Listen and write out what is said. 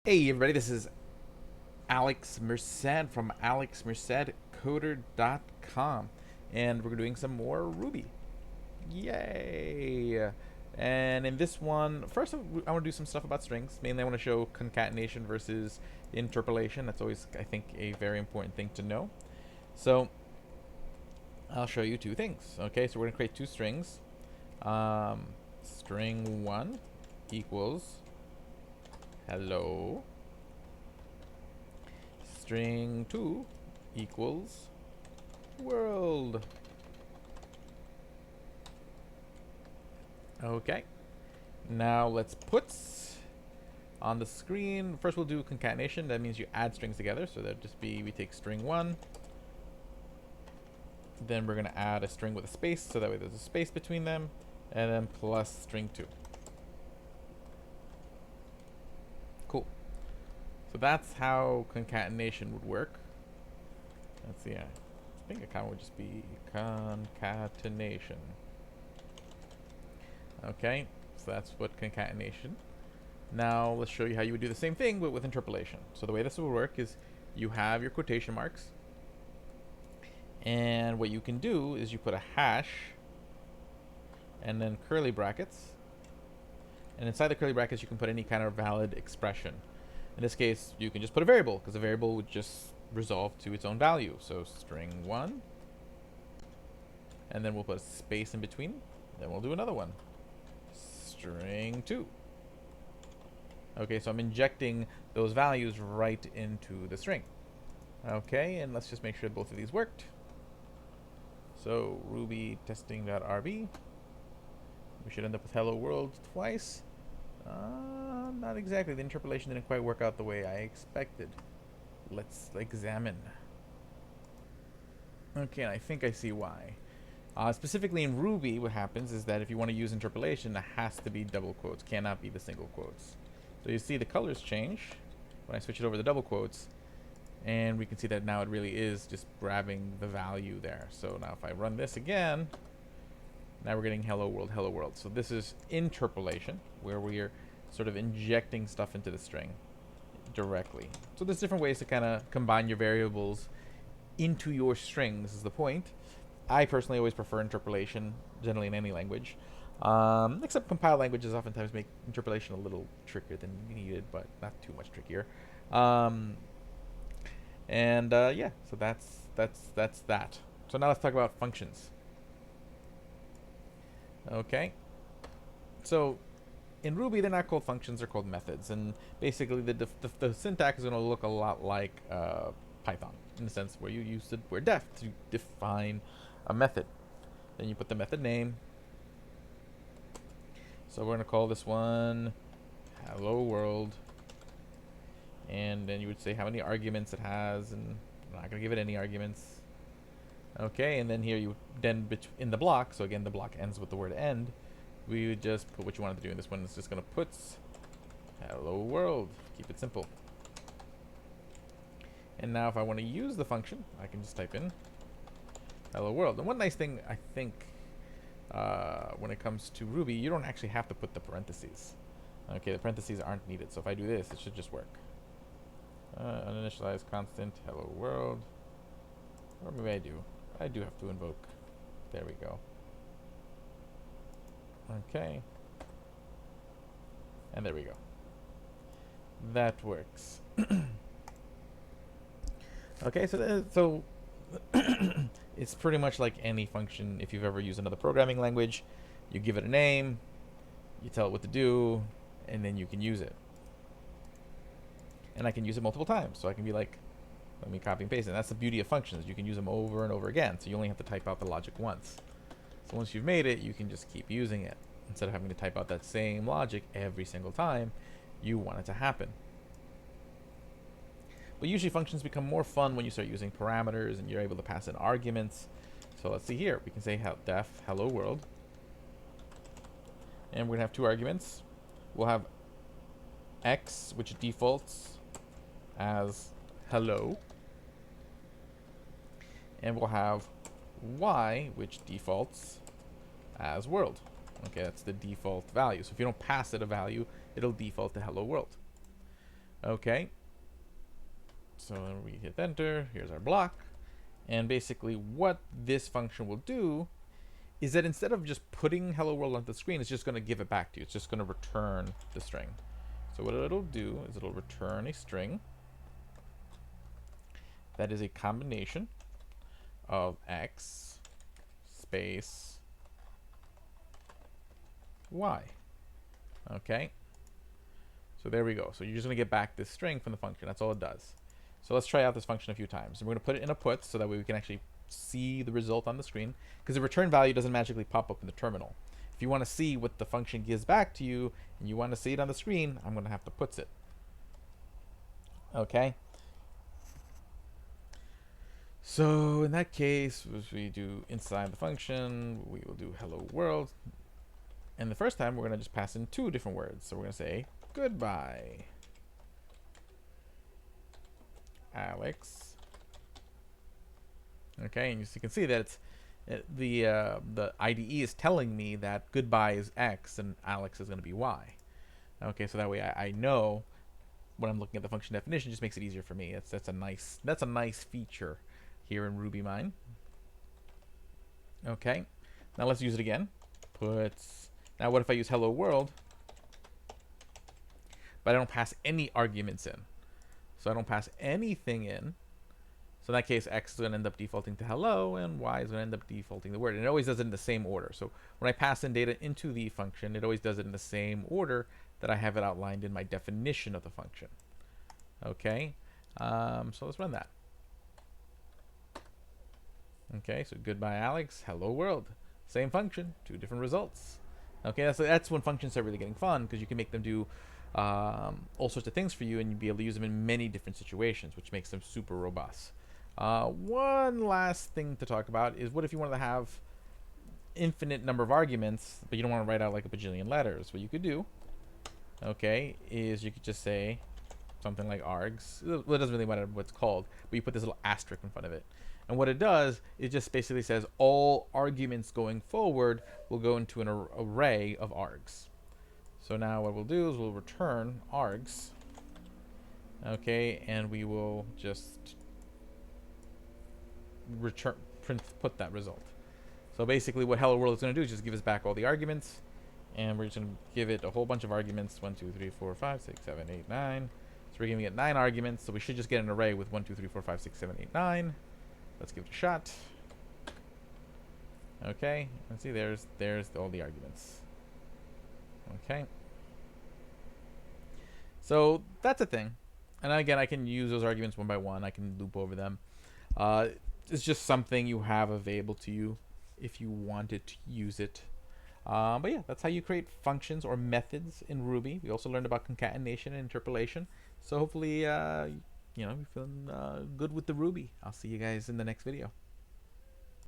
Hey everybody, this is Alex Merced from alexmercedcoder.com, and we're doing some more Ruby. Yay! And in this one, first I want to do some stuff about strings. Mainly I want to show concatenation versus interpolation. That's always, I think, a very important thing to know. So I'll show you two things. Okay, so we're going to create two strings. String 1 equals hello. String 2 equals world. Okay. Now let's put on the screen. First we'll do concatenation. That means you add strings together. So that'd just be, we take string 1. Then we're going to add a string with a space. So that way there's a space between them. And then plus string 2. Cool. So that's how concatenation would work. Let's see. I think it kind of would just be concatenation. Okay, so that's what concatenation. Now let's show you how you would do the same thing but with interpolation. So the way this will work is you have your quotation marks, and what you can do is you put a hash and then curly brackets, and inside the curly brackets you can put any kind of valid expression. In this case, you can just put a variable, because a variable would just resolve to its own value. So string 1, and then we'll put a space in between, then we'll do another one. String 2. Okay, so I'm injecting those values right into the string. Okay, and let's just make sure both of these worked. So ruby testing.rb. We should end up with hello world twice. Not exactly. The interpolation didn't quite work out the way I expected. Let's examine. Okay, I think I see why. Specifically in Ruby, what happens is that if you want to use interpolation, it has to be double quotes, cannot be the single quotes. So you see the colors change when I switch it over to double quotes, and we can see that now it really is just grabbing the value there. So now if I run this again, now we're getting hello world, hello world. So this is interpolation, where we are sort of injecting stuff into the string directly. So there's different ways to kind of combine your variables into your strings is the point. I personally always prefer interpolation, generally in any language. Except compiled languages oftentimes make interpolation a little trickier than needed, but not too much trickier. Yeah, so that's that. So now let's talk about functions. Okay. So in Ruby, they're not called functions; they're called methods, and basically the syntax is going to look a lot like Python in the sense where you use the word def to define a method. Then you put the method name. So we're going to call this one hello world, and then you would say how many arguments it has, and I'm not going to give it any arguments. Okay, and then here you then in the block, so again the block ends with the word end, we would just put what you wanted to do. In this one, it's just going to put hello world, keep it simple. And now if I want to use the function, I can just type in hello world. And one nice thing I think when it comes to Ruby, you don't actually have to put the parentheses. Okay, the parentheses aren't needed. So if I do this, it should just work. Uninitialized constant hello world. Or maybe I do. I do have to invoke. There we go. Okay. And there we go. That works. Okay, so it's pretty much like any function. If you've ever used another programming language, you give it a name, you tell it what to do, and then you can use it. And I can use it multiple times. So I can be like, let me copy and paste it. And that's the beauty of functions. You can use them over and over again. So you only have to type out the logic once. So once you've made it, you can just keep using it instead of having to type out that same logic every single time you want it to happen. But usually functions become more fun when you start using parameters and you're able to pass in arguments. So let's see here. We can say def hello world. And we're going to have two arguments. We'll have x, which defaults as hello. And we'll have y, which defaults as world. Okay, that's the default value. So if you don't pass it a value, it'll default to hello world. Okay. So then we hit enter. Here's our block. And basically what this function will do is that instead of just putting hello world on the screen, it's just going to give it back to you. It's just going to return the string. So what it'll do is it'll return a string that is a combination of x space y. Okay. So there we go. So you're just going to get back this string from the function. That's all it does. So let's try out this function a few times. And we're going to put it in a put so that way we can actually see the result on the screen, because the return value doesn't magically pop up in the terminal. If you want to see what the function gives back to you and you want to see it on the screen, I'm going to have to puts it. Okay. So in that case, as we do inside the function, we will do hello world. And the first time we're going to just pass in two different words. So we're going to say goodbye, Alex. Okay, and you can see that the IDE is telling me that goodbye is X and Alex is going to be Y. Okay, so that way I know when I'm looking at the function definition. It just makes it easier for me. That's a nice feature here in Rubymine. Okay, now let's use it again. Now what if I use hello world, but I don't pass any arguments in? So I don't pass anything in. So in that case, X is going to end up defaulting to hello, and Y is going to end up defaulting the word. And it always does it in the same order. So when I pass in data into the function, it always does it in the same order that I have it outlined in my definition of the function. Okay, so let's run that. Okay, so goodbye, Alex. Hello, world. Same function, two different results. Okay, that's when functions are really getting fun, because you can make them do all sorts of things for you, and you'll be able to use them in many different situations, which makes them super robust. One last thing to talk about is, what if you wanted to have infinite number of arguments, but you don't want to write out like a bajillion letters? What you could do, okay, is you could just say something like args. Well, it doesn't really matter what it's called, but you put this little asterisk in front of it. And what it does, it just basically says all arguments going forward will go into an array of args. So now what we'll do is we'll return args. Okay, and we will just put that result. So basically what hello world is going to do is just give us back all the arguments, and we're just going to give it a whole bunch of arguments. 1 2 3 4 5 6 7 8 9. So we're giving it 9 arguments, so we should just get an array with 1 2 3 4 5 6 7 8 9. Let's give it a shot. Okay, let's see, there's all the arguments. Okay, so that's a thing. And again, I can use those arguments one by one. I can loop over them. It's just something you have available to you if you wanted to use it. But yeah, that's how you create functions or methods in Ruby. We also learned about concatenation and interpolation. So hopefully, you're feeling good with the Ruby. I'll see you guys in the next video.